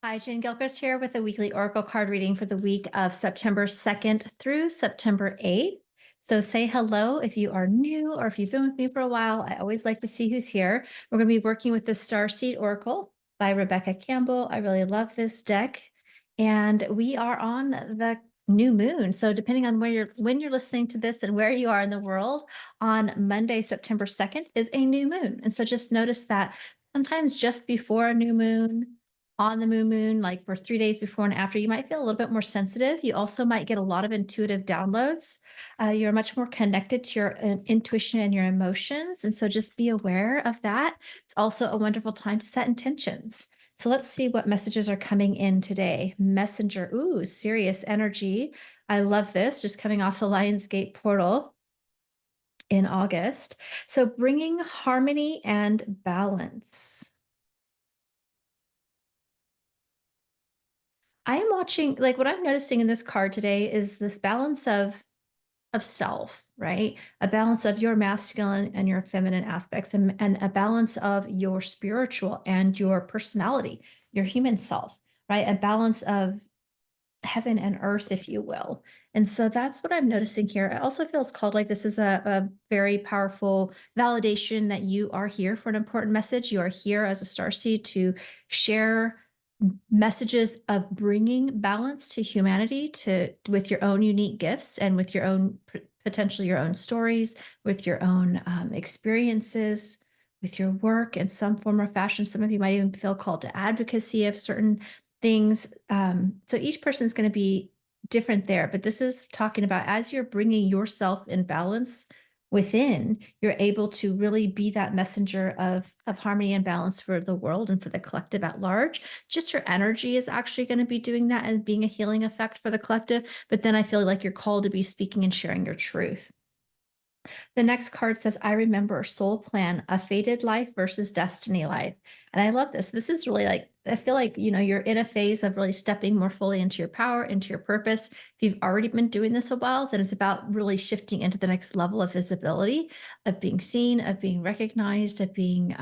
Hi, Jane Gilchrist here with a weekly Oracle card reading for the week of September 2nd through September 8th. So say hello if you are new or if you've been with me for a while. I always like to see who's here. We're going to be working with the Starseed Oracle by Rebecca Campbell. I really love this deck. And we are on the new moon. So depending on when you're listening to this and where you are in the world, on Monday, September 2nd is a new moon. And so just notice that sometimes just before a new moon, on the moon, like for 3 days before and after, you might feel a little bit more sensitive. You also might get a lot of intuitive downloads. You're much more connected to your intuition and your emotions. And so just be aware of that. It's also a wonderful time to set intentions. So let's see what messages are coming in today. Messenger, ooh, Sirius energy. I love this, just coming off the Lionsgate portal in August. So bringing harmony and balance. I am watching, like what I'm noticing in this card today is this balance of self, right? A balance of your masculine and your feminine aspects, and a balance of your spiritual and your personality, your human self, right? A balance of heaven and earth, if you will. And so that's what I'm noticing here. I also feel it's called like this is a very powerful validation that you are here for an important message. You are here as a starseed to share messages of bringing balance to humanity, to with your own unique gifts and with your own potentially your own stories, with your own experiences, with your work in some form or fashion. Some of you might even feel called to advocacy of certain things. So each person is going to be different there, but this is talking about as you're bringing yourself in balance within, you're able to really be that messenger of harmony and balance for the world and for the collective at large. Just your energy is actually going to be doing that and being a healing effect for the collective. But then I feel like you're called to be speaking and sharing your truth. The next card says, I remember soul plan, a fated life versus destiny life. And I love this. This is really like, I feel like, you're in a phase of really stepping more fully into your power, into your purpose. If you've already been doing this a while, then it's about really shifting into the next level of visibility, of being seen, of being recognized, of being,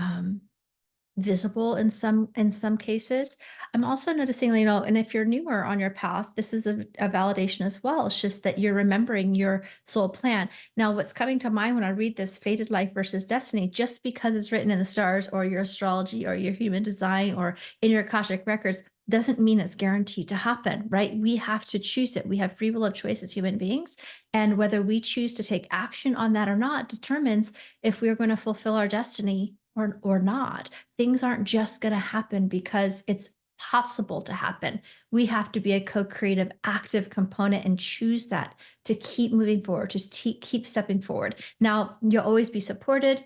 visible in some cases. I'm also noticing, and if you're newer on your path, this is a validation as well. It's just that you're remembering your soul plan. Now, what's coming to mind when I read this fated life versus destiny, just because it's written in the stars or your astrology or your human design or in your Akashic records, doesn't mean it's guaranteed to happen, right? We have to choose it. We have free will of choice as human beings. And whether we choose to take action on that or not determines if we're going to fulfill our destiny or not. Things aren't just going to happen because it's possible to happen. We have to be a co-creative, active component and choose that to keep moving forward, just keep stepping forward. Now, you'll always be supported.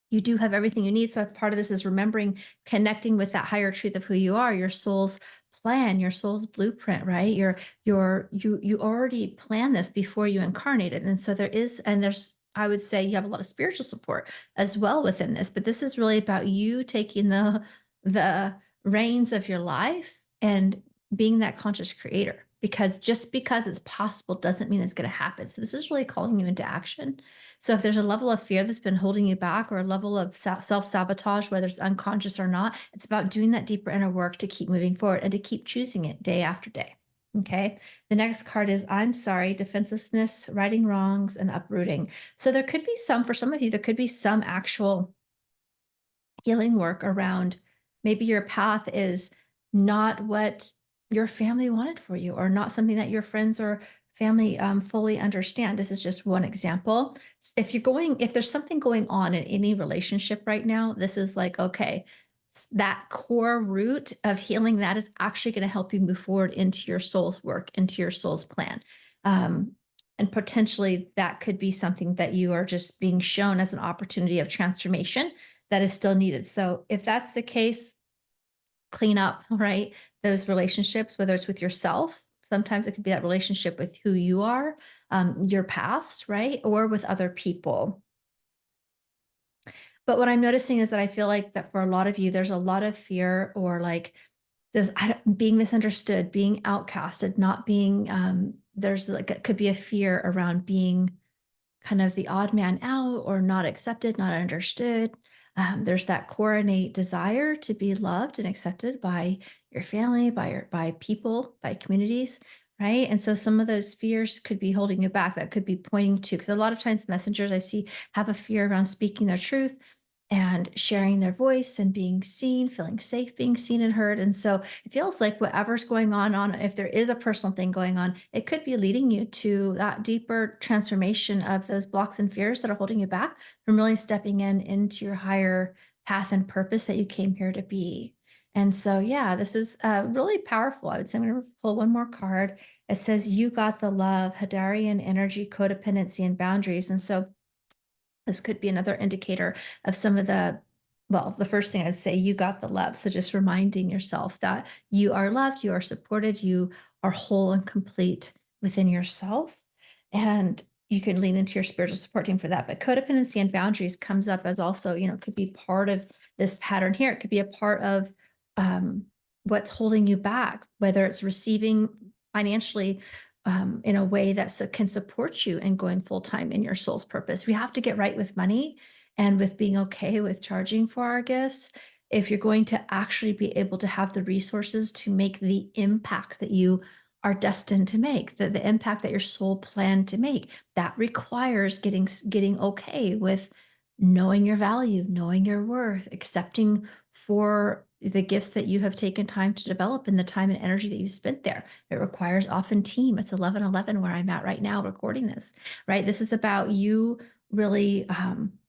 You do have everything you need. So part of this is remembering, connecting with that higher truth of who you are, your soul's plan, your soul's blueprint, right? You already planned this before you incarnated. And so there's I would say you have a lot of spiritual support as well within this, but this is really about you taking the reins of your life and being that conscious creator. Because just because it's possible doesn't mean it's going to happen. So this is really calling you into action. So if there's a level of fear that's been holding you back, or a level of self-sabotage, whether it's unconscious or not, it's about doing that deeper inner work to keep moving forward and to keep choosing it day after day. Okay. The next card is I'm sorry, defenselessness, righting wrongs, and uprooting. So there could be for some of you, there could be some actual healing work around maybe your path is not what your family wanted for you, or not something that your friends or family fully understand. This is just one example. If there's something going on in any relationship right now, this is like, okay, that core root of healing that is actually going to help you move forward into your soul's work, into your soul's plan. And potentially that could be something that you are just being shown as an opportunity of transformation that is still needed. So if that's the case, clean up, right? Those relationships, whether it's with yourself, sometimes it could be that relationship with who you are, your past, right? Or with other people. But what I'm noticing is that I feel like that for a lot of you, there's a lot of fear, or like this being misunderstood, being outcasted, not being, there's like, it could be a fear around being kind of the odd man out, or not accepted, not understood. There's that core innate desire to be loved and accepted by your family, by people, by communities, right? And so some of those fears could be holding you back. That could be pointing to, because a lot of times messengers I see have a fear around speaking their truth and sharing their voice and being seen, feeling safe, being seen and heard. And so it feels like whatever's going on, if there is a personal thing going on, it could be leading you to that deeper transformation of those blocks and fears that are holding you back from really stepping into your higher path and purpose that you came here to be. And so, yeah, this is really powerful. I would say I'm going to pull one more card. It says, "You got the love, Hadarian energy, codependency, and boundaries." And so, this could be another indicator of some of the first thing I'd say, you got the love. So just reminding yourself that you are loved, you are supported, you are whole and complete within yourself. And you can lean into your spiritual support team for that. But codependency and boundaries comes up as also, could be part of this pattern here. It could be a part of um, what's holding you back, whether it's receiving financially in a way that can support you in going full time in your soul's purpose. We have to get right with money and with being okay with charging for our gifts. If you're going to actually be able to have the resources to make the impact that you are destined to make, the impact that your soul planned to make, that requires getting okay with knowing your value, knowing your worth, accepting for the gifts that you have taken time to develop and the time and energy that you spent there. It requires often team. It's 11:11 where I'm at right now recording this, right? This is about you really,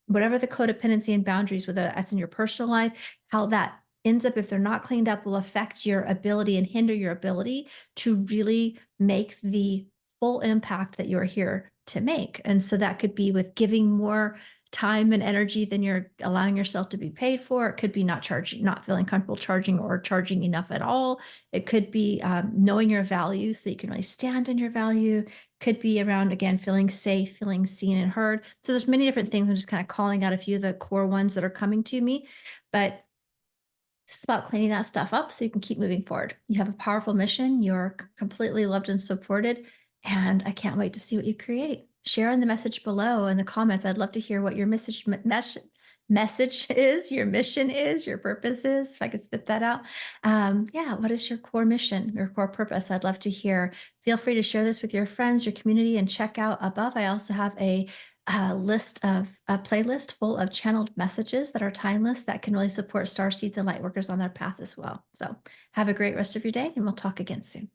whatever the codependency and boundaries, whether that's in your personal life, how that ends up, if they're not cleaned up, will affect your ability and hinder your ability to really make the full impact that you're here to make. And so that could be with giving more time and energy than you're allowing yourself to be paid for. It could be not charging, not feeling comfortable charging or charging enough at all. It could be knowing your value so you can really stand in your value. Could be around, again, feeling safe, feeling seen and heard. So there's many different things. I'm just kind of calling out a few of the core ones that are coming to me. But it's about cleaning that stuff up so you can keep moving forward. You have a powerful mission. You're completely loved and supported. And I can't wait to see what you create. Share in the message below in the comments. I'd love to hear what your message is, your mission is, your purpose is, if I could spit that out. Yeah, what is your core mission, your core purpose? I'd love to hear. Feel free to share this with your friends, your community, and check out above. I also have a playlist full of channeled messages that are timeless that can really support star seeds and light workers on their path as well. So have a great rest of your day, and we'll talk again soon.